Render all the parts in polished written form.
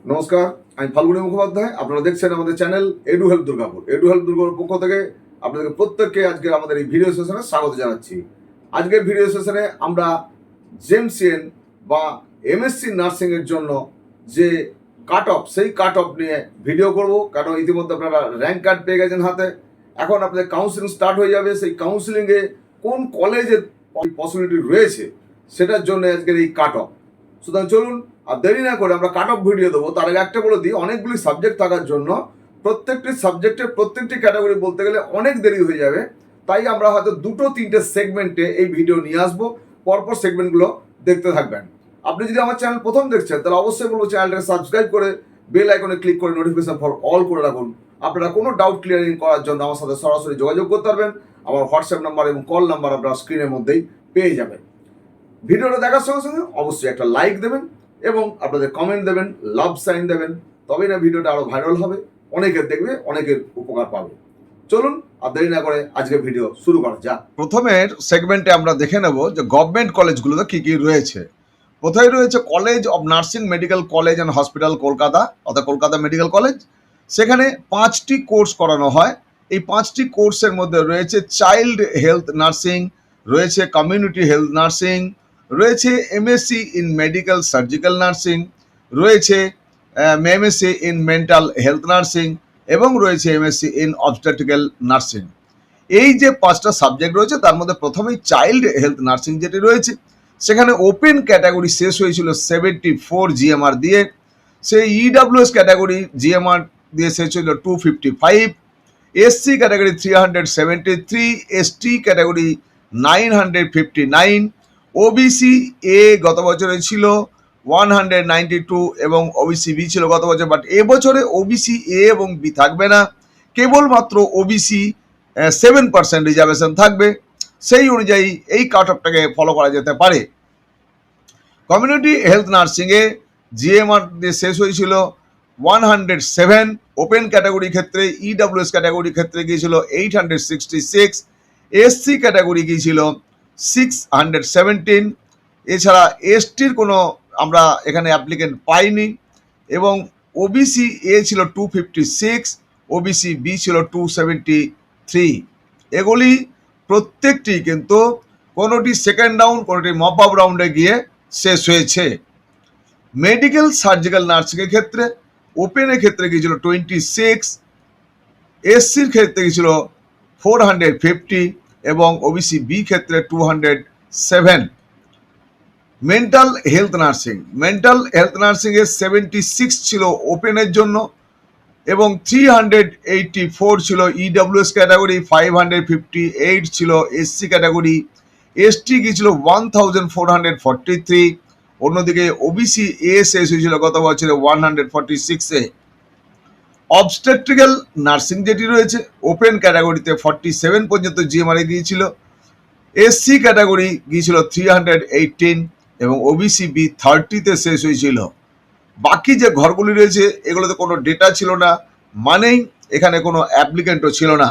নমস্কার, আমি ফাল্গুনী মুখোপাধ্যায়। আপনারা দেখছেন আমাদের channel edu help Durgapur. Edu help Durgapur পক্ষ থেকে আপনাদের প্রত্যেককে আজকে আমাদের এই ভিডিও সেশনে স্বাগত জানাচ্ছি। আজকের ভিডিও সেশনে আমরা জেমসিএন বা এমএসসি নার্সিংয়ের জন্য যে কাট অফ, সেই কাট অফ নিয়ে ভিডিও করব। কারণ ইতিমধ্যে আপনারা র্যাঙ্ক কার্ড পেয়ে গেছেন হাতে। এখন আপনাদের কাউন্সিলিং স্টার্ট হয়ে যাবে। সেই কাউন্সিলিংয়ে কোন কলেজের পসিবিলিটি রয়েছে সেটার জন্য আজকের এই কাট অফ। সুতরাং চলুন আর দেরি না করে আমরা কাট অফ ভিডিও দেবো। তার আগে একটা বলে দিই, অনেকগুলি সাবজেক্ট থাকার জন্য প্রত্যেকটি সাবজেক্টের প্রত্যেকটি ক্যাটাগরি বলতে গেলে অনেক দেরি হয়ে যাবে। তাই আমরা হয়তো দুটো তিনটে সেগমেন্টে এই ভিডিও নিয়ে আসবো, পরপর সেগমেন্টগুলো দেখতে থাকবেন। আপনি যদি আমার চ্যানেল প্রথম দেখছেন তাহলে অবশ্যই বলবো চ্যানেলটাকে সাবস্ক্রাইব করে বেল আইকনে ক্লিক করে নোটিফিকেশন ফর অল করে রাখুন। আপনারা কোনো ডাউট ক্লিয়ারিং করার জন্য আমার সাথে সরাসরি যোগাযোগ করতে পারবেন। আমার হোয়াটসঅ্যাপ নাম্বার এবং কল নাম্বার আপনারা স্ক্রিনের মধ্যেই পেয়ে যাবেন। ভিডিওটা দেখার সঙ্গে সঙ্গে অবশ্যই একটা লাইক দেবেন এবং আপনাদের কমেন্ট দেবেন, লাভ সাইন দেবেন। তবেই না ভিডিওটা আরো ভাইরাল হবে, অনেকের দেখবে, অনেকের উপকার পাবে। চলুন আর দেরি না করে আজকে ভিডিও শুরু করা যাক। প্রথমের সেগমেন্টে আমরা দেখে নেব যে গভর্নমেন্ট কলেজগুলোতে কি কি রয়েছে। প্রথমে রয়েছে college of nursing medical college and hospital Kolkata, অর্থাৎ কলকাতা মেডিকেল কলেজ। সেখানে 5টি কোর্স করানো হয়। এই 5টি কোর্সের মধ্যে রয়েছে চাইল্ড হেলথ নার্সিং, রয়েছে কমিউনিটি হেলথ নার্সিং, রয়েছে MSc in medical surgical nursing, রয়েছে MSc in mental health nursing এবং রয়েছে এমএসসি ইন অবস্টেট্রিক্যাল নার্সিং। এই যে 5টা সাবজেক্ট রয়েছে তার মধ্যে প্রথমেই চাইল্ড হেলথ নার্সিং যেটি রয়েছে, সেখানে ওপেন ক্যাটাগরি শেষ হয়েছিল 74 জিএমআর দিয়ে। সেই ইডাব্লিউএস ক্যাটাগরি জিএমআর দিয়ে শেষ হয়েছিল 255, SC category 373, ST category 959, OBC A গত বছরে ছিল 192 এবং ওবিসি বি ছিল গত বছর। বাট এবছরে ওবিসি এ এবং বি থাকবে না, কেবলমাত্র ওবিসি 7% রিজার্ভেশন থাকবে। সেই অনুযায়ী এই কাট অফটাকে ফলো করা যেতে পারে। কমিউনিটি হেলথ নার্সিংয়ে জিএমআর দিয়ে শেষ হয়েছিল 107, ওপেন ক্যাটাগরি ক্ষেত্রে ইডাব্লিউএস ক্যাটাগরি ক্ষেত্রে গিয়েছিল 866, এসসি ক্যাটাগরি গিয়েছিল 617। এছাড়া এসটির কোনো আমরা এখানে অ্যাপ্লিকেন্ট পাইনি এবং ওবিসি এ ছিল 256, ওবিসি বি ছিল 273। এগুলি প্রত্যেকটি কিন্তু কোনোটি সেকেন্ড রাউন্ড, কোনোটি মপ আপ রাউন্ডে গিয়ে শেষ হয়েছে। মেডিকেল সার্জিক্যাল নার্সিংয়ের ক্ষেত্রে ওপেনের ক্ষেত্রে গিয়েছিল 26, এসসির ক্ষেত্রে গিয়েছিল 450 এবং ওবিসি বি ক্ষেত্রে 207। মেন্টাল হেলথ নার্সিংয়ে 76 ছিল ওপেনের জন্য এবং 384 ছিল ইডাব্লিউএস ক্যাটাগরি, 558 ছিল এসসি ক্যাটাগরি, এসটি গিয়েছিল 1443। অন্যদিকে ওবিসি এ শেষ হয়েছিল গত বছরে 146-এ। অবস্টেট্রিক্যাল নার্সিং যেটি রয়েছে ওপেন ক্যাটাগরিতে 47 পর্যন্ত জিএমআরএ গিয়েছিল, এসসি ক্যাটাগরি গিয়েছিল 318 এবং ওবিসি বি 30-তে শেষ হয়েছিল। বাকি যে ঘরগুলি রয়েছে এগুলোতে কোনো ডেটা ছিল না, মানেই এখানে কোনো অ্যাপ্লিকেন্টও ছিল না।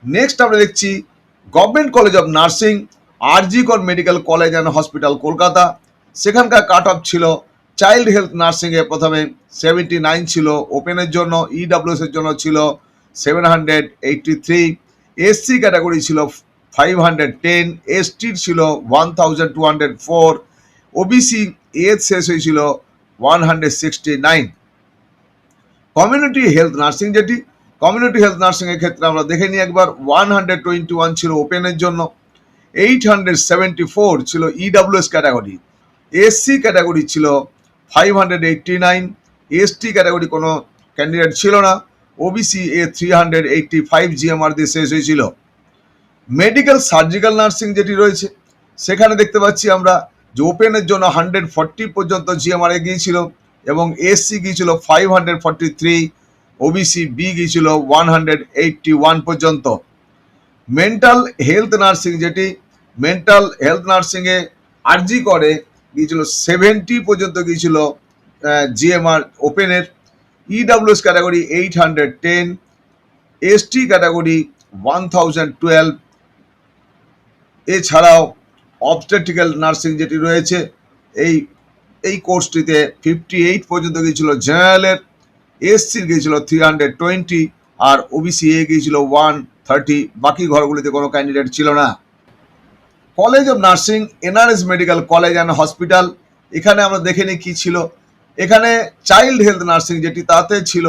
নেক্সট আমরা দেখছি গভর্নমেন্ট কলেজ অফ নার্সিং, আরজি কর medical college and hospital Kolkata. সেখানকার কাট অফ ছিল চাইল্ড হেলথ নার্সিংয়ে প্রথমে 79 ছিল ওপেনের জন্য, ইডাব্লিউএস এর জন্য ছিল 783, এসসি ক্যাটাগরি ছিল 510, এসটির ছিল 1204, ওবিসি এর শেষ হয়েছিল 169। কমিউনিটি হেলথ নার্সিং যেটি, কমিউনিটি হেলথ নার্সিংয়ের ক্ষেত্রে আমরা দেখে নিই একবার। 121 ছিল ওপেনের জন্য, 874 ছিল ইডাব্লিউএস ক্যাটাগরি, এসসি ক্যাটাগরি ছিল 589, এসটি ক্যাটাগরি কোনো ক্যান্ডিডেট ছিল না, ওবিসি এ 385 জিএমআর দিয়ে শেষ হয়েছিল। মেডিকেল সার্জিক্যাল নার্সিং যেটি রয়েছে সেখানে দেখতে পাচ্ছি আমরা যে ওপেনের জন্য 140 পর্যন্ত জিএমআরএ গিয়েছিল এবং এসসি গিয়েছিল 543, ওবিসি বি গিয়েছিল 181 পর্যন্ত। মেন্টাল হেলথ নার্সিং যেটি, মেন্টাল হেলথ নার্সিংয়ে আরজি করে গিয়েছিল 70 পর্যন্ত গিয়েছিল জিএমআর ওপেনের, ইডাব্লিউএস ক্যাটাগরি 810, এসটি ক্যাটাগরি 1012। এছাড়াও অবস্টেট্রিক্যাল নার্সিং যেটি রয়েছে এই এই কোর্সটিতে 58 পর্যন্ত গিয়েছিল জেনারেলের, এসসির গিয়েছিল 320, আর ওবিসি এ গিয়েছিল 130। বাকি ঘরগুলিতে কোনো ক্যান্ডিডেট ছিল না। College of nursing, NRS medical college and hospital, এখানে আমরা দেখে নিই কী ছিল। এখানে চাইল্ড হেলথ নার্সিং যেটি, তাতে ছিল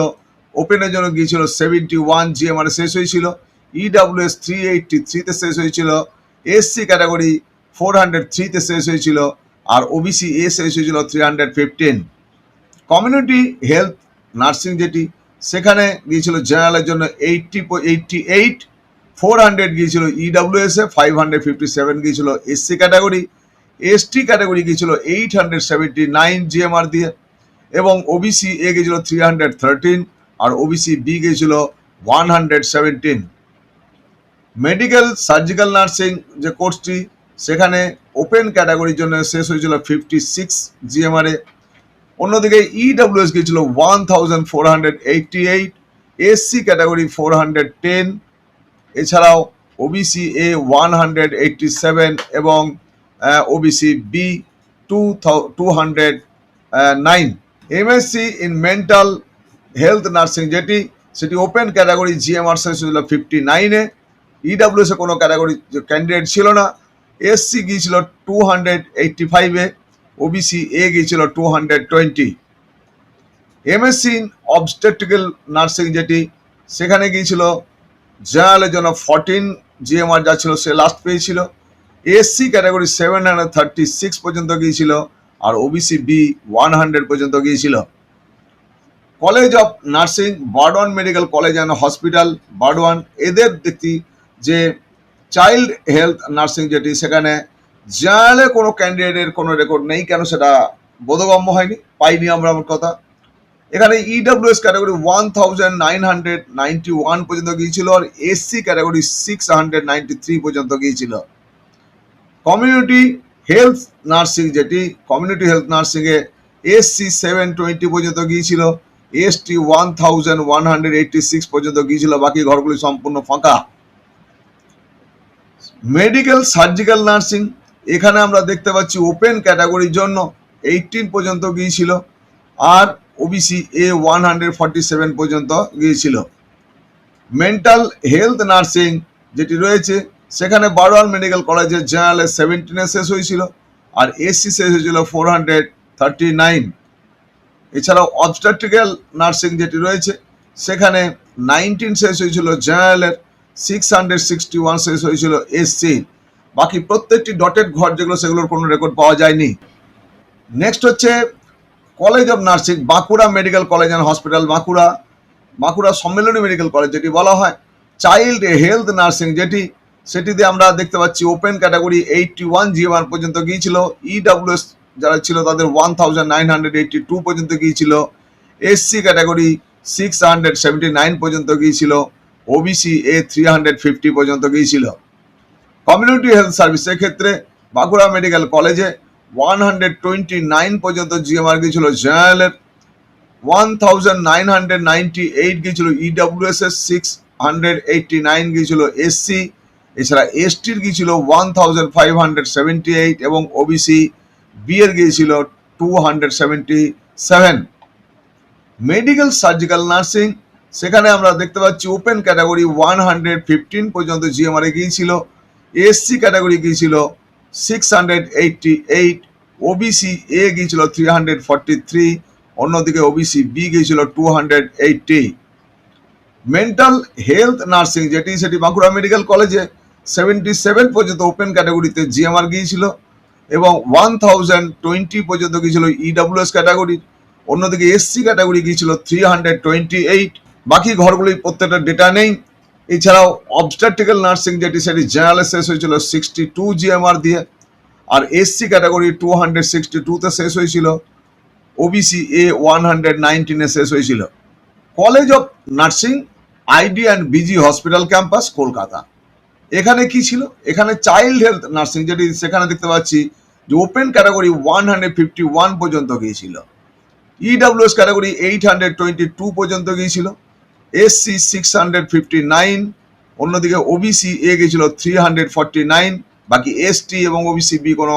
ওপেনের জন্য গিয়েছিল 71 জিএমআর শেষ হয়েছিল, ইডাব্লিউএস 383-তে শেষ হয়েছিল, এসসি ক্যাটাগরি 403-তে শেষ হয়েছিল, আর ওবিসি এ শেষ হয়েছিল 315। কমিউনিটি হেলথ নার্সিং যেটি, সেখানে গিয়েছিল জেনারেলের জন্য 88, 400 গিয়েছিল ইডাব্লিউএস এ, 557 গিয়েছিল এসসি ক্যাটাগরি, এসটি ক্যাটাগরি গিয়েছিল 879 জিএমআর দিয়ে, এবং ওবিসি এ গিয়েছিল 313, আর ওবিসি বি গিয়েছিল 117। মেডিকেল সার্জিক্যাল নার্সিং যে কোর্সটি, সেখানে ওপেন ক্যাটাগরির জন্য শেষ হয়েছিল 56 জিএমআর এ। অন্যদিকে ইডাব্লিউএস গিয়েছিল 1488, এসসি ক্যাটাগরি 410, এছাড়াও ওবিসি এ 187 এবং OBC B 209। MSc in mental health nursing যেটি, সেটি ওপেন ক্যাটাগরি জিএমআর শেষ হয়েছিল 59-এ, ইডাব্লিউএস এ কোনো ক্যাটাগরি ক্যান্ডিডেট ছিল না, এসসি গিয়েছিল 285-এ, ওবিসি এ গিয়েছিল 220। এমএসসি ইন অবস্টেট্রিক্যাল নার্সিং যেটি, সেখানে গিয়েছিল জেনারেলের জন্য 14 জিএমআর যা ছিল সে লাস্ট পেয়েছিল, এসসি ক্যাটাগরি 736 পর্যন্ত গিয়েছিল, আর ওবিসি বি 100 পর্যন্ত গিয়েছিল। College of nursing, Burdwan medical college and hospital, Burdwan, এদের দেখি যে চাইল্ড হেলথ নার্সিং যেটি, সেখানে জেনারেলে কোনো ক্যান্ডিডেটের কোনো রেকর্ড নেই। কেন সেটা বোধগম্য হয়নি, পাইনি আমরা, আমার কথা। এখানে ইডাব্লিউএস ক্যাটাগরি 1991 পর্যন্ত গিয়েছিল, আর এসসি ক্যাটাগরি 693 পর্যন্ত গিয়েছিল। কমিউনিটি হেলথ নার্সিং যেটি, কমিউনিটি হেলথ নার্সিংয়ে এসসি 720 পর্যন্ত গিয়েছিল, এসটি 1186 পর্যন্ত গিয়েছিল। বাকি ঘরগুলি সম্পূর্ণ ফাঁকা। মেডিকেল সার্জিক্যাল নার্সিং, এখানে আমরা দেখতে পাচ্ছি ওপেন ক্যাটাগরির জন্য 18 পর্যন্ত গিয়েছিল, আর ওবিসি এ 147 পর্যন্ত গিয়েছিল। মেন্টাল হেলথ নার্সিং যেটি রয়েছে, সেখানে বারওয়ান মেডিকেল কলেজের জেনারেলের 17-এ শেষ হয়েছিল, আর এসসি শেষ হয়েছিল 439। এছাড়াও অবস্টেট্রিক্যাল নার্সিং যেটি রয়েছে, সেখানে 19 শেষ হয়েছিল জেনারেলের, 661 শেষ হয়েছিল এসসি। বাকি প্রত্যেকটি ডটেড ঘর যেগুলো, সেগুলোর কোনো রেকর্ড পাওয়া যায়নি। নেক্সট হচ্ছে college of nursing, Bankura medical college and hospital, Bankura Sammilani medical college যেটি বলা হয়। চাইল্ড হেলথ নার্সিং যেটি, সেটিতে আমরা দেখতে পাচ্ছি ওপেন ক্যাটাগরি 81 জিএমআর পর্যন্ত গিয়েছিল, ইডাব্লিউএস যারা ছিল তাদের 1982 পর্যন্ত গিয়েছিল, এসসি ক্যাটাগরি 679 পর্যন্ত গিয়েছিল, ওবিসি এ 350 পর্যন্ত গিয়েছিল। কমিউনিটি হেলথ সার্ভিসের ক্ষেত্রে বাঁকুড়া মেডিকেল কলেজে 129 পর্যন্ত জিএমআর গিয়েছিল জেনারেলের, 1998 গিয়েছিল ইডাব্লিউএস এর, 689 গিয়েছিল এসসি, এছাড়া এসটির গিয়েছিল 1578 এবং ওবিসি বি এর গিয়েছিল 277। মেডিকেল সার্জিক্যাল নার্সিং, সেখানে আমরা দেখতে পাচ্ছি ওপেন ক্যাটাগরি 115 পর্যন্ত জিএমআর গিয়েছিল, এসসি ক্যাটাগরি গিয়েছিল 688, ওবিসি এ গিয়েছিল 343, অন্যদিকে ওবিসি বি গিয়েছিল 280। মেন্টাল হেলথ নার্সিং যেটি, সেটি বাঁকুড়া মেডিকেল কলেজে 77 পর্যন্ত ওপেন ক্যাটাগরিতে জিএমআর গিয়েছিল, এবং 1020 পর্যন্ত গিয়েছিল ইডাব্লিউএস ক্যাটাগরি, অন্যদিকে এসসি ক্যাটাগরি গিয়েছিল 328। বাকি ঘরগুলির প্রত্যেকটা ডেটা নেই। এছাড়াও অবস্টেট্রিক্যাল নার্সিং যেটি, সেটি জেনারেলে শেষ হয়েছিল 62 জিএমআর দিয়ে, আর এসসি ক্যাটাগরি 262-তে শেষ হয়েছিল, ওবিসি এ 119-এ শেষ হয়েছিল। College of nursing, ID and busy hospital campus, Kolkata, এখানে কি ছিল? এখানে চাইল্ড হেলথ নার্সিং যেটি, সেখানে দেখতে পাচ্ছি যে ওপেন ক্যাটাগরি 151 পর্যন্ত গিয়েছিল, ইডাব্লিউএস ক্যাটাগরি 822 পর্যন্ত গিয়েছিল, এসসি 659, অন্যদিকে ওবিসি এ গিয়েছিল 349। বাকি এসটি এবং ওবিসি বি কোনো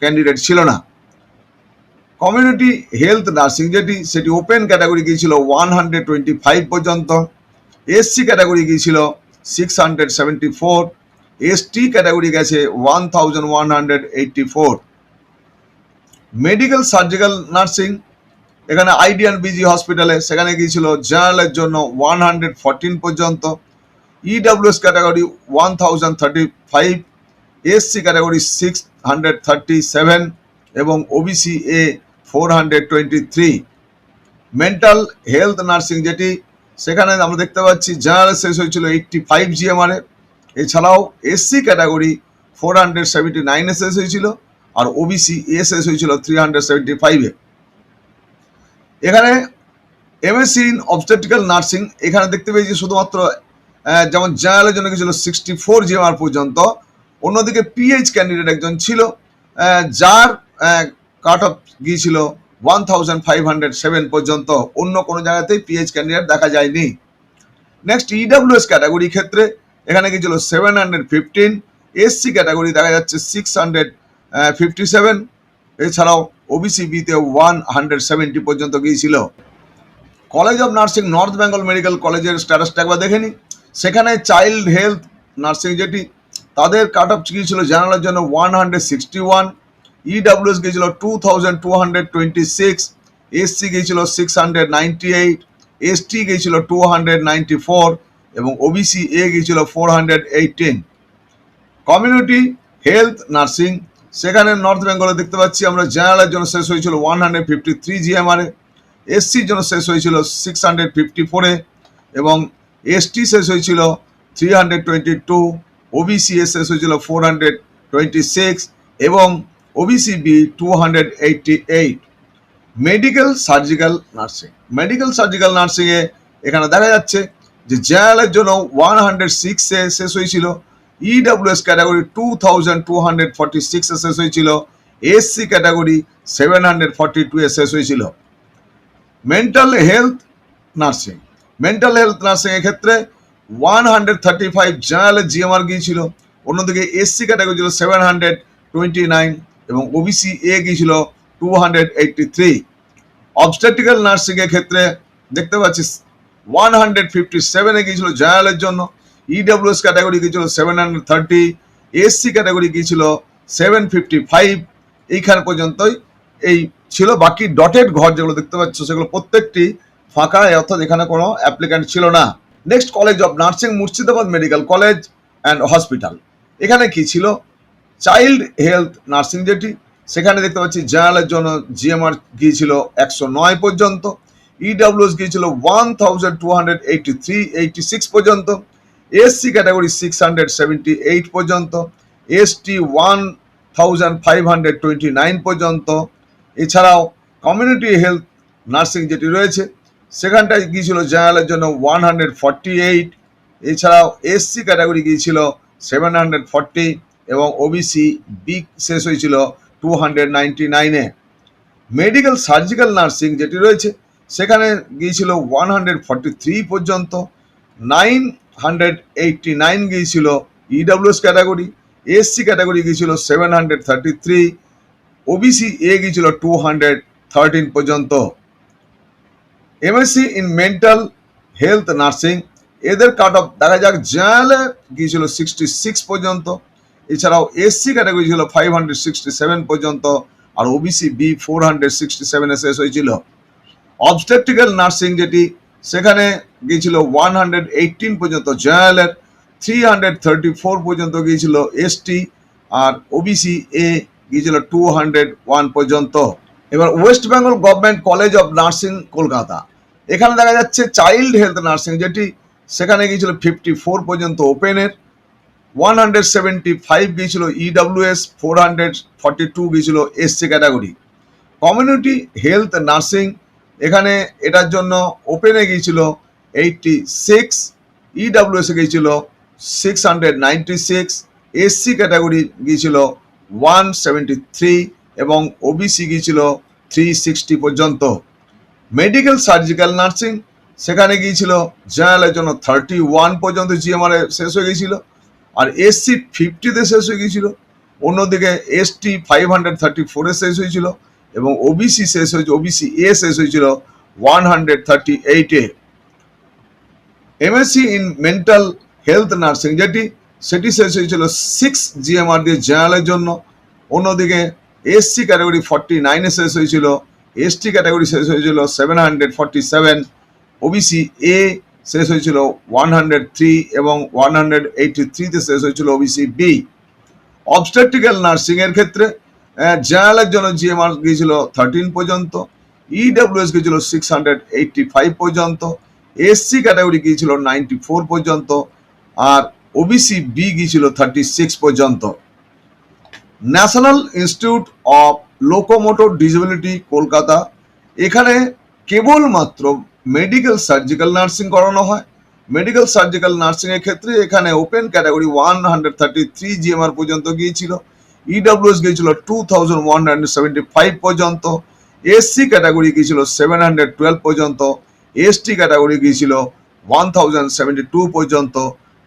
ক্যান্ডিডেট ছিল না। কমিউনিটি হেলথ নার্সিং সেটি ওপেন ক্যাটাগরি গিয়েছিল 125 পর্যন্ত, এসসি ক্যাটাগরি গিয়েছিল 674, এসটি ক্যাটাগরি গেছে 1184। মেডিকেল সার্জিক্যাল নার্সিং এখানে আইডিয়ান বিজি হসপিটালে সেখানে গিয়েছিল জেনারেলের জন্য 114 পর্যন্ত, ইডব্লিউএস ক্যাটাগরি 1035, এসসি ক্যাটাগরি 637 এবং OBC A 423। Mental health nursing সেখানে আমরা দেখতে পাচ্ছি জেনারেল শেষ হয়েছিল 85 জিএমআর এ, এছাড়াও এসসি ক্যাটাগরি 479 এ শেষ হয়েছিল আর ওবিসি এ শেষ হয়েছিল 375 এ। এখানে এমএসসি ইন অবস্টেট্রিক্যাল নার্সিং এখানে দেখতে পেয়েছি শুধুমাত্র যেমন জেনারেলের জন্য গিয়েছিল 64 জিএমআর পর্যন্ত, অন্যদিকে পিএইচ ক্যান্ডিডেট একজন ছিল যার কাট অফ গিয়েছিল 1507 পর্যন্ত, অন্য কোনো জায়গাতেই পিএইচ ক্যান্ডিডেট দেখা যায়নি। নেক্সট ইডব্লিউএস ক্যাটাগরি ক্ষেত্রে এখানে গিয়েছিল 715, এসসি ক্যাটাগরি দেখা যাচ্ছে 657, এছাড়াও ওবিসি বিতে 170 পর্যন্ত গিয়েছিল। College of nursing north Bengal medical কলেজের স্ট্যাটাসটা একবার দেখে নিই। সেখানে চাইল্ড হেলথ নার্সিং তাদের কাট অফ গিয়েছিল জেনারেলের জন্য 161, ইডব্লিউএস গিয়েছিল 2226, এসসি গিয়েছিল 698, এসটি গিয়েছিল 294 এবং ওবিসি এ গিয়েছিল 418। কমিউনিটি হেলথ নার্সিং সেখানে নর্থ বেঙ্গলে দেখতে পাচ্ছি আমরা জেনারেলের জন্য শেষ হয়েছিল 153 জিএমআর এ, এসসির জন্য শেষ হয়েছিল 654 এ এবং এসটি শেষ হয়েছিল 322, ওবিসি এ শেষ হয়েছিল 426 এবং OBC B 288। Medical surgical nursing এ এখানে দেখা যাচ্ছে যে জেনারেলের জন্য 106 এ শেষ হয়েছিল, ইডব্লিউএস ক্যাটাগরি 2246 এ শেষ হয়েছিল, এসসি ক্যাটাগরি 742 এ শেষ হয়েছিল। মেন্টাল হেলথ নার্সিং এর ক্ষেত্রে 135 জেনারেলের জিএমআর গিয়েছিল, অন্যদিকে এসসি ক্যাটাগরি ছিল 729 এবং ওবিসি এ গিয়েছিল 283। অবস্টেট্রিক্যাল নার্সিং এর ক্ষেত্রে দেখতে পাচ্ছি 157 এ গিয়েছিল জেনারেলের জন্য, ইডব্লিউএস ক্যাটাগরি গিয়েছিল 730, এসসি ক্যাটাগরি গিয়েছিল 755। এইখান পর্যন্তই এই ছিল। বাকি ডটেড ঘর যেগুলো দেখতে পাচ্ছ সেগুলো প্রত্যেকটি ফাঁকা, অর্থাৎ এখানে কোনো অ্যাপ্লিক্যান্ট ছিল না। Next college of nursing Murshidabad medical college and hospital, এখানে কি ছিল চাইল্ড হেলথ নার্সিং সেখানে দেখতে পাচ্ছি জেনারেলের জন্য জিএমআর গিয়েছিল 109 পর্যন্ত, ইডব্লিউএস গিয়েছিল 1286 পর্যন্ত, এসসি ক্যাটাগরি 678 পর্যন্ত, এসটি 1529 পর্যন্ত। এছাড়াও কমিউনিটি হেলথ নার্সিং রয়েছে সেখানটায় গিয়েছিল জেনারেলের জন্য 148, এছাড়াও এসসি ক্যাটাগরি গিয়েছিল 740 এবং ওবিসি বি শেষ হয়েছিল 299 এ। মেডিকেল সার্জিক্যাল নার্সিং রয়েছে সেখানে গিয়েছিল 143 পর্যন্ত, 989 গিয়েছিল ইডব্লিউএস ক্যাটাগরি, এসসি ক্যাটাগরি গিয়েছিল 733, ওবিসি এ গিয়েছিল 213 পর্যন্ত। MSc in mental health nursing এদের কাট অফ দেখা যাক জেনারেলে গিয়েছিল 66 পর্যন্ত, এছাড়াও এসসি ক্যাটাগরি ছিল 567 পর্যন্ত আর ওবিসি বি 467 এ শেষ হয়েছিল। অবস্টেট্রিক্যাল নার্সিং সেখানে গিয়েছিল 118 পর্যন্ত জেনারেলের, 334 পর্যন্ত গিয়েছিল এসটি আর ওবিসি এ গিয়েছিল 201 পর্যন্ত। এবার West Bengal government college of nursing Kolkata, এখানে দেখা যাচ্ছে চাইল্ড হেলথ নার্সিং সেখানে গিয়েছিল 54 পর্যন্ত ওপেনের, 175 গিয়েছিল ইডব্লিউএস, 442 গিয়েছিল SC category. Community health nursing এখানে এটার জন্য ওপেনে গিয়েছিল 86, ইডব্লিউএস গিয়েছিল 696, এসসি ক্যাটাগরি গিয়েছিল 173 এবং ওবিসি গিয়েছিল 360 পর্যন্ত। মেডিকেল সার্জিক্যাল নার্সিং সেখানে গিয়েছিল জেনারেলের জন্য 31 পর্যন্ত জিএমআর শেষ হয়ে গিয়েছিল আর এসসি 50 তে শেষ হয়ে গিয়েছিল, অন্যদিকে এসটি 534 এ শেষ হয়েছিল এবং ওবিসি শেষ হয়েছে, ওবিসি এ শেষ হয়েছিল 138-এ। MSc in mental health nursing সেটি শেষ হয়েছিল 6 জিএমআর দিয়ে জেনারেলের জন্য। অন্যদিকে এসসি ক্যাটাগরি 49-এ শেষ হয়েছিল, এসটি ক্যাটাগরি শেষ হয়েছিল 747, ওবিসি এ শেষ হয়েছিল 103 এবং 183-তে শেষ হয়েছিল ওবিসি বি। অবস্টেট্রিক্যাল নার্সিং এর ক্ষেত্রে জেনারেলের জন্য জিএমআর গিয়েছিল 13 পর্যন্ত, ইডব্লিউএস গিয়েছিল 685 পর্যন্ত, এসসি ক্যাটাগরি গিয়েছিল 94 পর্যন্ত, আর ওবিসি বি গিয়েছিল 36 পর্যন্ত। National institute of locomotor disability Kolkata, এখানে কেবলমাত্র মেডিকেল সার্জিক্যাল নার্সিং করানো হয়। মেডিকেল সার্জিক্যাল নার্সিং এর ক্ষেত্রে এখানে ওপেন ক্যাটাগরি 133 জিএমআর পর্যন্ত গিয়েছিল, ইডব্লিউএস গিয়েছিল 2175 পর্যন্ত, এসসি ক্যাটাগরি গিয়েছিল 712 পর্যন্ত, এসটি ক্যাটাগরি গিয়েছিল 1072 পর্যন্ত,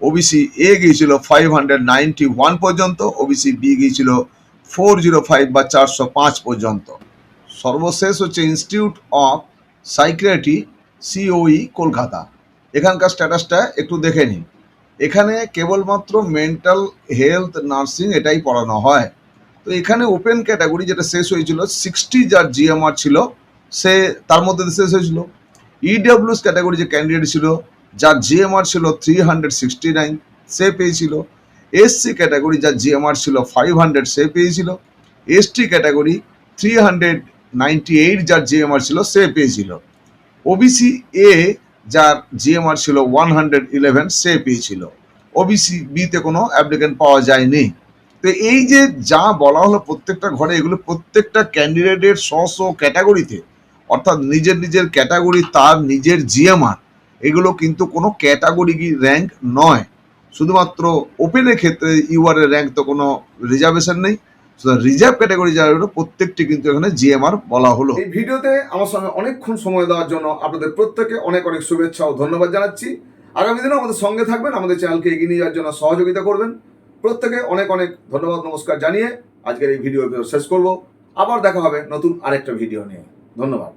ওবিসি এ গিয়েছিল 591 পর্যন্ত, ওবিসি বি গিয়েছিল 405 বা 405 পর্যন্ত। সর্বশেষ হচ্ছে institute of psychiatry COE Kolkata, এখানকার স্ট্যাটাসটা একটু দেখে নিন। এখানে কেবলমাত্র মেন্টাল হেলথ নার্সিং এটাই পড়ানো হয়। তো এখানে ওপেন ক্যাটাগরি যেটা শেষ হয়েছিল 60 যার জিএমআর ছিল সে তার মধ্যে শেষ হয়েছিল। ইডব্লিউএস ক্যাটাগরি যে ক্যান্ডিডেট ছিল যার জিএমআর ছিল 369 সে পেয়েছিল। এসসি ক্যাটাগরি যার জিএমআর ছিল 500 সে পেয়েছিল। এসটি ক্যাটাগরি 398 যার জিএমআর ছিল সে পেয়েছিল। ওবিসি এ যার জিএমআর ছিল 111 সে পেয়েছিল। ওবিসি বিতে কোনো অ্যাপ্লিকেন্ট পাওয়া যায়নি। তো এই যে যা বলা হলো প্রত্যেকটা ঘরে, এগুলো প্রত্যেকটা ক্যান্ডিডেটের স্ব ক্যাটাগরিতে, অর্থাৎ নিজের নিজের ক্যাটাগরি তার নিজের জিএমআর, এগুলো কিন্তু কোনো ক্যাটাগরি র্যাঙ্ক নয়। শুধুমাত্র ওপেনের ক্ষেত্রে ইউআর এর র্যাঙ্ক তো কোনো রিজার্ভেশন নেই, রিজার্ভ ক্যাটাগরি যারা হলো প্রত্যেকটি কিন্তু এখানে জিএমআর বলা হলো। এই ভিডিওতে আমার সঙ্গে অনেকক্ষণ সময় দেওয়ার জন্য আপনাদের প্রত্যেককে অনেক অনেক শুভেচ্ছা ও ধন্যবাদ জানাচ্ছি। আগামী দিনে আমাদের সঙ্গে থাকবেন, আমাদের চ্যানেলকে এগিয়ে নিয়ে যাওয়ার জন্য সহযোগিতা করবেন। প্রত্যেকে অনেক অনেক ধন্যবাদ নমস্কার জানিয়ে আজকের এই ভিডিও শেষ করব। আবার দেখা হবে নতুন আরেকটা ভিডিও নিয়ে। ধন্যবাদ।